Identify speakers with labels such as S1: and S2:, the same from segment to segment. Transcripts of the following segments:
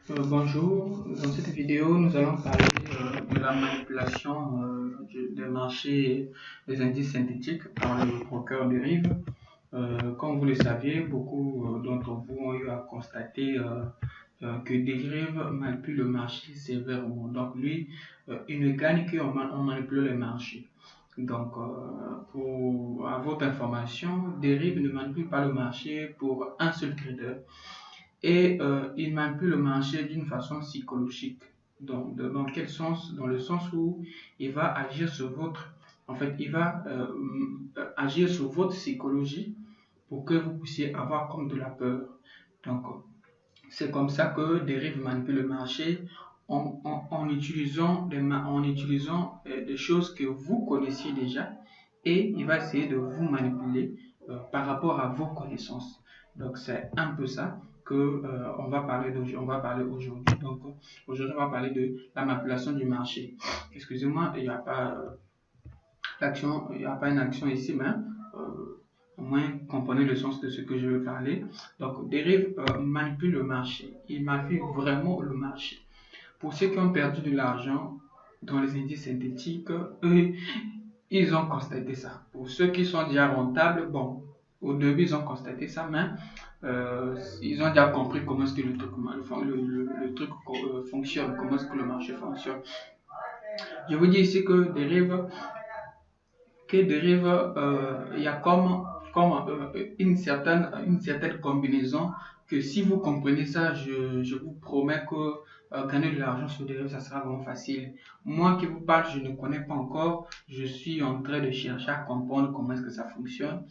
S1: Bonjour, dans cette vidéo nous allons parler de la manipulation des marchés des indices synthétiques par le broker Derive. Comme vous le saviez, beaucoup d'entre vous ont eu à constater que Derive manipule le marché sévèrement. Donc lui, il ne gagne qu'en manipulant le marché. Donc, à votre information, Derive ne manipule pas le marché pour un seul trader et il manipule le marché d'une façon psychologique. Donc, dans quel sens? Dans le sens où il va agir sur agir sur votre psychologie pour que vous puissiez avoir comme de la peur. Donc, c'est comme ça que Derive manipule le marché en utilisant des choses que vous connaissiez déjà, et il va essayer de vous manipuler par rapport à vos connaissances. Donc c'est un peu ça que on va parler aujourd'hui. Donc aujourd'hui on va parler de la manipulation du marché. Excusez-moi, il n'y a pas une action ici, mais au moins comprenez le sens de ce que je veux parler. Donc Derive manipule le marché. Il manipule vraiment le marché. Pour ceux qui ont perdu de l'argent dans les indices synthétiques, eux, ils ont constaté ça. Pour ceux qui sont déjà rentables, bon, au début ils ont constaté ça, mais ils ont déjà compris comment est-ce que le truc fonctionne, comment est-ce que le marché fonctionne. Je vous dis ici que Derive, il y a comme une certaine combinaison que si vous comprenez ça, je vous promets que gagner de l'argent sur Derive, ça sera vraiment facile. Moi qui vous parle, je ne connais pas encore, je suis en train de chercher à comprendre comment est-ce que ça fonctionne.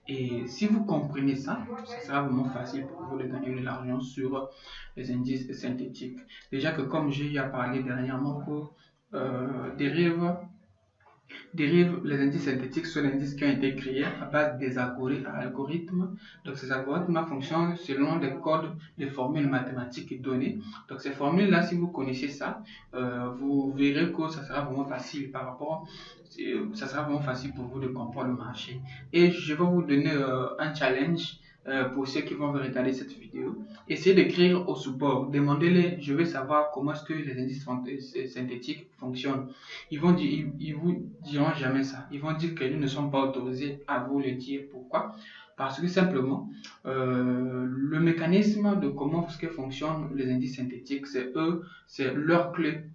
S1: Et si vous comprenez ça, ça sera vraiment facile pour vous de gagner de l'argent sur les indices synthétiques. Déjà que comme j'ai eu à parler dernièrement que Derive, les indices synthétiques sont des indices qui ont été créés à base des algorithmes. Donc ces algorithmes fonctionnent selon des codes de formules mathématiques données. Donc ces formules-là, si vous connaissez ça, vous verrez que ça sera vraiment facile ça sera vraiment facile pour vous de comprendre le marché. Et je vais vous donner un challenge pour ceux qui vont regarder cette vidéo. Essayez d'écrire au support, demandez-les, je veux savoir comment est-ce que les indices synthétiques fonctionnent. Ils vous diront jamais ça. Ils vont dire qu'ils ne sont pas autorisés à vous le dire. Pourquoi? Parce que simplement, le mécanisme de comment fonctionnent les indices synthétiques, c'est leur clé.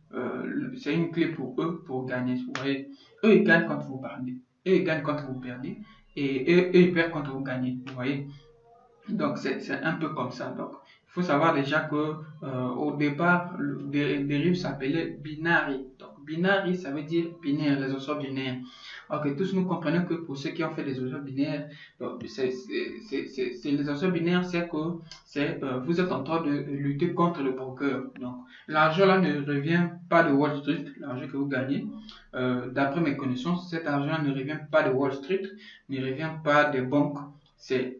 S1: C'est une clé pour eux pour gagner. Vous voyez, eux ils gagnent quand vous perdez. Eux ils gagnent quand vous perdez. Et eux ils perdent quand vous gagnez. Vous voyez? Donc c'est un peu comme ça. Donc il faut savoir déjà que au départ, le Derive s'appelait Binary. Donc Binary, ça veut dire binaire, les ossements binaires. Ok, tous nous comprenons que pour ceux qui ont fait des ossements binaires, les ossements binaires, c'est que vous êtes en train de lutter contre le broker. Donc l'argent là ne revient pas de Wall Street, l'argent que vous gagnez. D'après mes connaissances, cet argent ne revient pas de Wall Street, ne revient pas des banques. C'est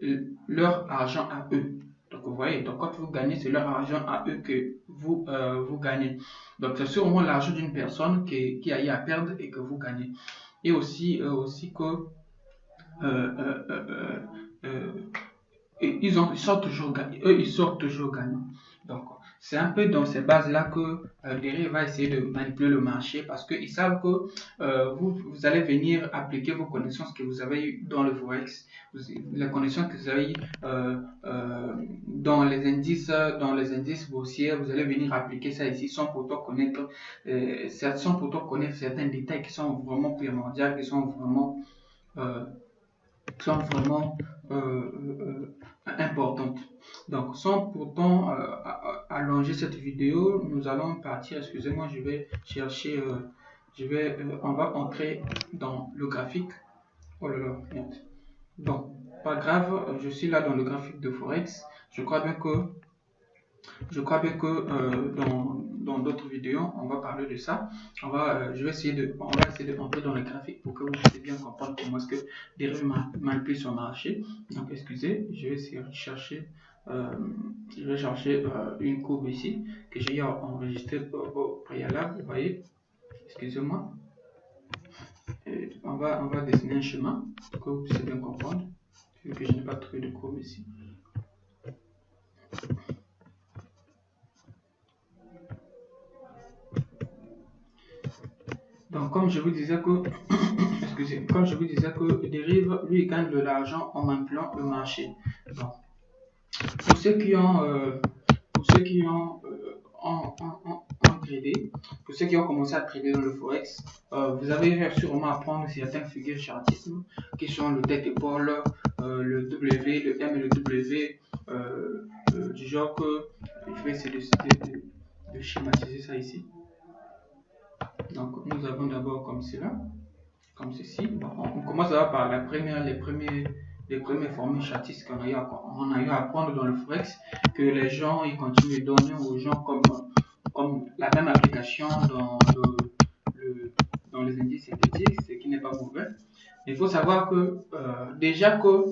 S1: leur argent à eux. Donc vous voyez, donc quand vous gagnez, c'est leur argent à eux que vous gagnez. Donc c'est sûrement l'argent d'une personne qui a eu à perdre et que vous gagnez. Et aussi que ils sortent toujours gagnants. Eux, ils sortent toujours gagnants. Donc c'est un peu dans ces bases-là que Derive va essayer de manipuler le marché parce qu'ils savent que vous allez venir appliquer vos connaissances que vous avez eues dans le Forex, les connaissances que vous avez eues dans les indices boursiers, vous allez venir appliquer ça ici sans pourtant connaître certains détails qui sont vraiment primordiaux, qui sont vraiment importantes. Donc sans pourtant allonger cette vidéo, nous allons partir, excusez-moi, je vais chercher, on va entrer dans le graphique. Oh là là, merde. Donc pas grave, je suis là dans le graphique de Forex. Je crois bien que dans d'autres vidéos, on va parler de ça. On va essayer d'entrer dans le graphique pour que vous puissiez bien comprendre comment est-ce que Derive manipule son marché. Donc, excusez, je vais essayer de chercher, une courbe ici que j'ai enregistrée au préalable. Vous voyez, excusez-moi. On va dessiner un chemin pour que vous puissiez bien comprendre, vu que je n'ai pas trouvé de courbe ici. Donc, comme je vous disais que, excusez, comme je vous disais que Dérive, lui, il gagne de l'argent en manipulant le marché. Donc, pour ceux qui ont, tradé, pour ceux qui ont commencé à trader dans le Forex, vous avez sûrement apprendre certaines figures chartisme qui sont le tête-épaule, le W, le M et le W, du genre que je vais essayer de schématiser ça ici. Donc nous avons d'abord comme cela, comme ceci. Bon, on commence d'abord par les premières formules chartistes qu'on a eu à apprendre dans le Forex, que les gens ils continuent de donner aux gens comme la même application dans les indices synthétiques, ce qui n'est pas mauvais. Il faut savoir que déjà que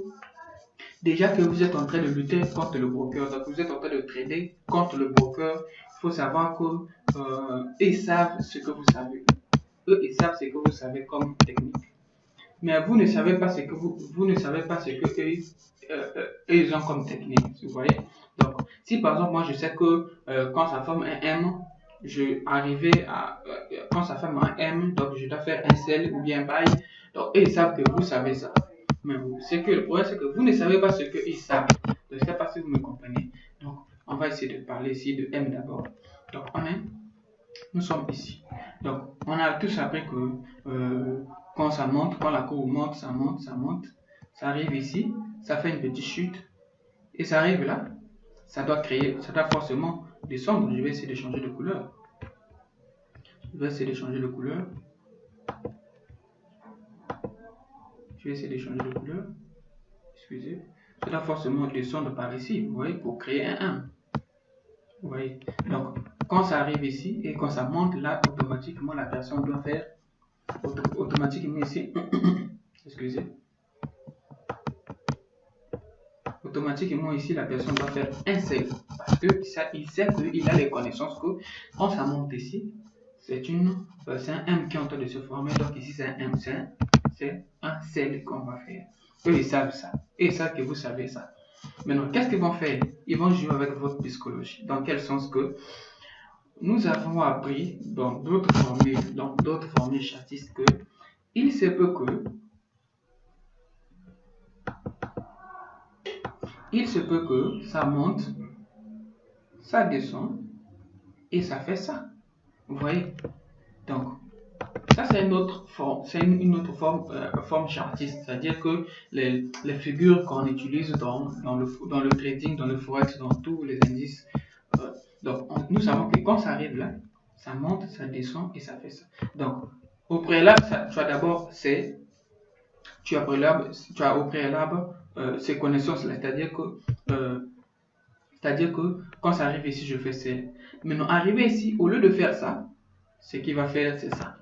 S1: vous êtes en train de lutter contre le broker, donc vous êtes en train de trader contre le broker, il faut savoir que ils savent ce que vous savez. Eux, ils savent ce que vous savez comme technique. Mais vous ne savez pas ce que vous ne savez pas ce que eux, ils ont comme technique. Vous voyez? Donc, si par exemple, moi je sais que quand ça forme un M, quand ça forme un M, donc je dois faire un sell ou bien un buy. Donc, eux, ils savent que vous savez ça. Mais le problème, c'est que vous ne savez pas ce qu'ils savent. Donc, je ne sais pas si vous me comprenez. Donc, on va essayer de parler ici de M d'abord. Donc, nous sommes ici. Donc, on a tous appris que quand ça monte, quand la courbe monte, ça monte, ça arrive ici, ça fait une petite chute, et ça arrive là, ça doit forcément descendre. Je vais essayer de changer de couleur. Excusez. Ça doit forcément descendre par ici, vous voyez, pour créer un 1. Vous voyez. Donc, quand ça arrive ici et quand ça monte là, automatiquement la personne doit faire automatiquement ici. Excusez. Automatiquement ici la personne doit faire un sell parce que il sait qu'il a les connaissances que quand ça monte ici, c'est un M qui est en train de se former. Donc ici c'est un M, c'est un sell qu'on va faire. Eux ils savent ça. Et ils savent que vous savez ça. Maintenant, qu'est-ce qu'ils vont faire? Ils vont jouer avec votre psychologie. Dans quel sens que nous avons appris dans d'autres formules chartistes que il se peut que ça monte, ça descend et ça fait ça. Vous voyez? Donc, ça c'est une autre forme chartiste, c'est-à-dire que les figures qu'on utilise dans le trading, dans le forex, dans tous les indices. Donc, nous savons que quand ça arrive là, ça monte, ça descend et ça fait ça. Donc, au préalable, tu as d'abord au préalable ces connaissances-là, c'est-à-dire que quand ça arrive ici, je fais sell. Maintenant, arrivé ici, au lieu de faire ça, ce qu'il va faire, c'est ça.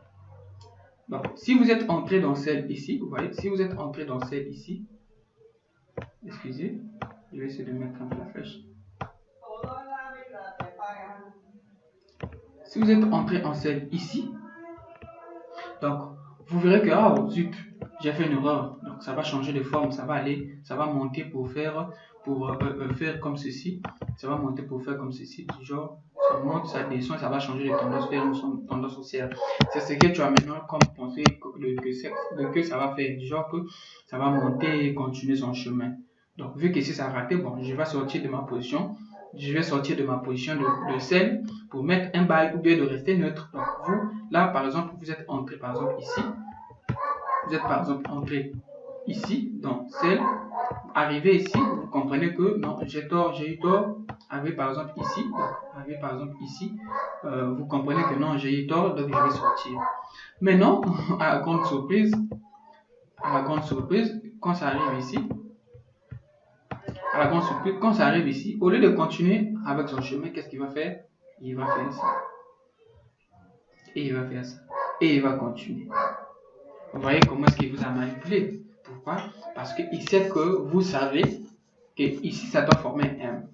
S1: Donc, si vous êtes entré dans sell ici, vous voyez, si vous êtes entré dans sell ici, excusez, je vais essayer de mettre un peu la flèche. Si vous êtes entré en sell ici, donc vous verrez que zut, j'ai fait une erreur. Donc ça va changer de forme, ça va monter pour faire comme ceci. Ça va monter pour faire comme ceci, du genre ça monte, ça descend, ça va changer de tendance vers une tendance haussière. C'est ce que tu as maintenant comme pensée que ça va faire, du genre que ça va monter et continuer son chemin. Donc vu que si ça a raté, bon, je vais sortir de ma position. Je vais sortir de ma position de sell pour mettre un buy ou bien de rester neutre. Donc vous, là par exemple, vous êtes entré par exemple ici. Vous êtes par exemple entré ici dans sell. Arrivé ici, vous comprenez que non, j'ai eu tort. Arrivé par exemple ici, vous comprenez que non, j'ai eu tort, donc je vais sortir. Mais non, à la grande surprise, quand ça arrive ici, quand ça arrive ici, au lieu de continuer avec son chemin, qu'est-ce qu'il va faire? Il va faire ça. Et il va faire ça. Et il va continuer. Vous voyez comment est-ce qu'il vous a manipulé? Pourquoi? Parce qu'il sait que vous savez que ici ça doit former un M.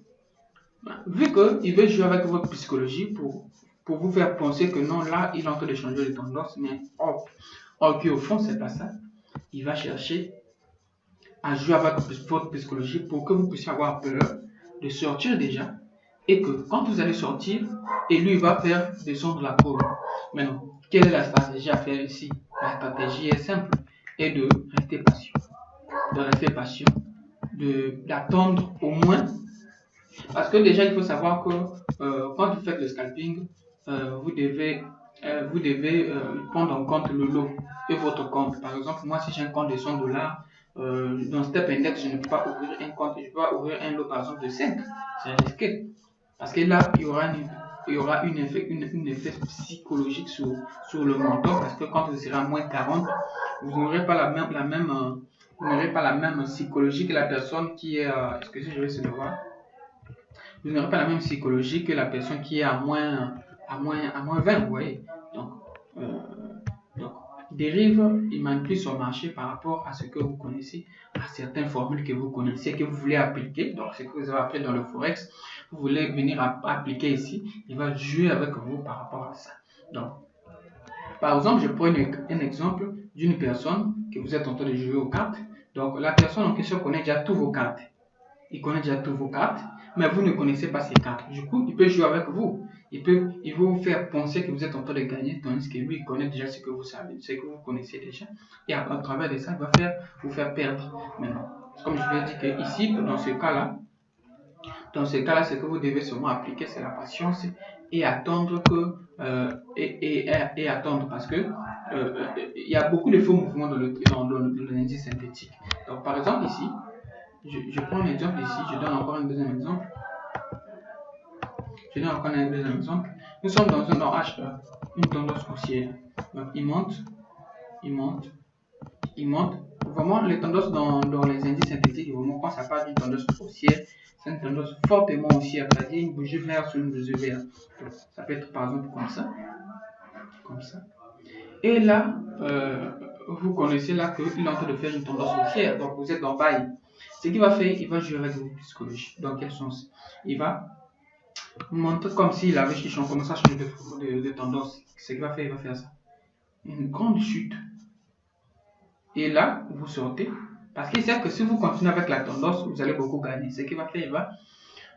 S1: Vu qu'il veut jouer avec votre psychologie pour vous faire penser que non, là, il est en train de changer de tendance, mais au fond, c'est pas ça. Il va chercher à jouer avec votre psychologie pour que vous puissiez avoir peur de sortir déjà et que quand vous allez sortir, et lui va faire descendre la courbe. Maintenant, Quelle est la stratégie à faire ici? La stratégie est simple, et de rester patient. D'attendre au moins. Parce que déjà, il faut savoir que quand vous faites le scalping, vous devez prendre en compte le lot et votre compte. Par exemple, moi, si j'ai un compte de $100, dans Step Index, je ne peux pas ouvrir un compte. Je peux pas ouvrir un lot, par exemple, de 5. C'est risqué. Parce que là, il y aura un effet psychologique sur le montant. Parce que quand vous serez à moins 40, vous n'aurez pas la même psychologie que la personne qui est... excusez, je vais essayer de voir. Vous n'aurez pas la même psychologie que la personne qui est à moins 20, vous voyez. Donc, il dérive, il manipule son marché par rapport à ce que vous connaissez, à certaines formules que vous connaissez, que vous voulez appliquer. Donc, ce que vous avez appris dans le Forex, vous voulez venir appliquer ici, il va jouer avec vous par rapport à ça. Donc, par exemple, je prends un exemple d'une personne que vous êtes en train de jouer aux cartes. Donc, la personne en question connaît déjà tous vos cartes. Il connaît déjà toutes vos cartes, mais vous ne connaissez pas ces cartes. Du coup, il peut jouer avec vous. Il va vous faire penser que vous êtes en train de gagner, tandis que lui, il connaît déjà ce que vous savez, ce que vous connaissez déjà. Et à travers de ça, il va vous faire perdre. Maintenant, comme je vous ai dit que ici, dans ce cas-là, ce que vous devez seulement appliquer, c'est la patience et attendre attendre parce que il y a beaucoup de faux mouvements dans l'indice synthétique. Donc, par exemple, ici, je prends un exemple ici, je donne encore un deuxième exemple. Nous sommes dans un H, une tendance haussière. Donc, il monte. Vraiment, les tendances dans les indices synthétiques, vraiment, quand ça parle d'une tendance haussière, c'est une tendance fortement haussière, c'est-à-dire une bougie verte sur une bougie verte. Donc, ça peut être par exemple comme ça. Et là, vous connaissez là qu'il est en train de faire une tendance haussière, donc vous êtes dans buy. Ce qu'il va faire, il va jouer avec votre psychologie. Dans quel sens? Il va montrer comme s'il avait commencé à changer de tendance. Ce qu'il va faire, il va faire ça. Une grande chute. Et là, vous sortez. Parce qu'il sait que si vous continuez avec la tendance, vous allez beaucoup gagner. Ce qu'il va faire, il va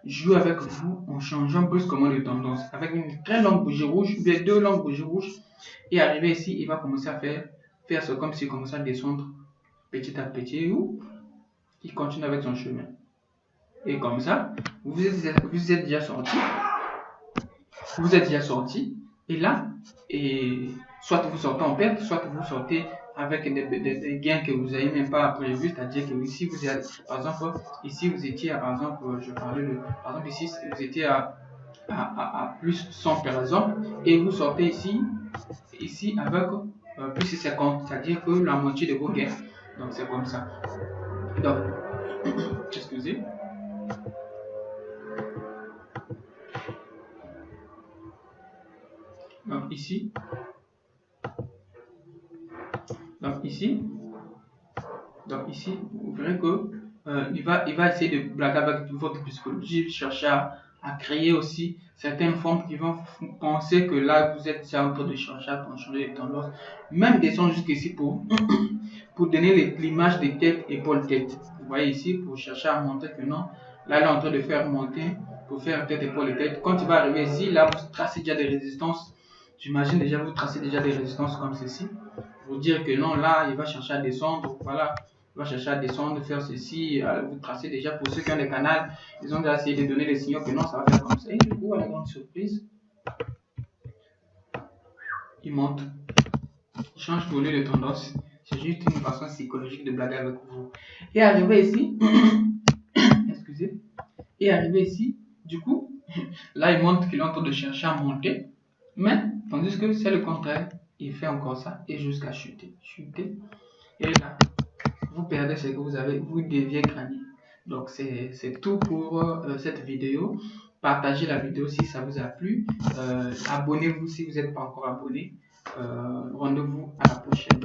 S1: jouer avec vous en changeant brusquement de tendance. Avec une très longue bougie rouge, bien 2 longues bougies rouges. Et arrivé ici, il va commencer à faire ça comme s'il commençait à descendre petit à petit. Ou il continue avec son chemin. Et comme ça, vous êtes déjà sorti. Et là, soit vous sortez en perte, soit vous sortez avec des gains que vous n'avez même pas prévus. C'est-à-dire que ici, vous êtes, par exemple, ici, vous étiez à, par exemple, ici, vous étiez à plus 100 par exemple, et vous sortez ici avec plus 50, c'est-à-dire que la moitié de vos gains. Donc, c'est comme ça. Donc, excusez. Donc ici, vous verrez que il va essayer de blaguer avec votre psychologie, chercher à créer aussi certaines formes qui vont penser que là, vous êtes déjà en train de chercher à changer de tendance. Même descendre jusqu'ici pour donner l'image de tête, épaule, tête. Vous voyez ici, pour chercher à montrer que non, là, il est en train de faire monter, pour faire tête, épaule, tête. Quand il va arriver ici, là, vous tracez déjà des résistances. J'imagine déjà, vous tracez déjà des résistances comme ceci. Pour dire que non, là, il va chercher à descendre. Voilà, il va chercher à descendre, faire ceci. Vous tracez déjà, pour ceux qui ont des canaux, ils ont déjà essayé de donner des signaux que non, ça va faire comme ça. Et du coup, à la grande surprise, il monte. Il change de lieu de tendance. C'est juste une façon psychologique de blaguer avec vous. Et arrivé ici, excusez, du coup, là, il montre qu'il est en train de chercher à monter. Mais, tandis que c'est le contraire, il fait encore ça et jusqu'à chuter. Et là, vous perdez ce que vous avez, vous deviez gagner. Donc, c'est tout pour cette vidéo. Partagez la vidéo si ça vous a plu. Abonnez-vous si vous n'êtes pas encore abonné. Rendez-vous à la prochaine.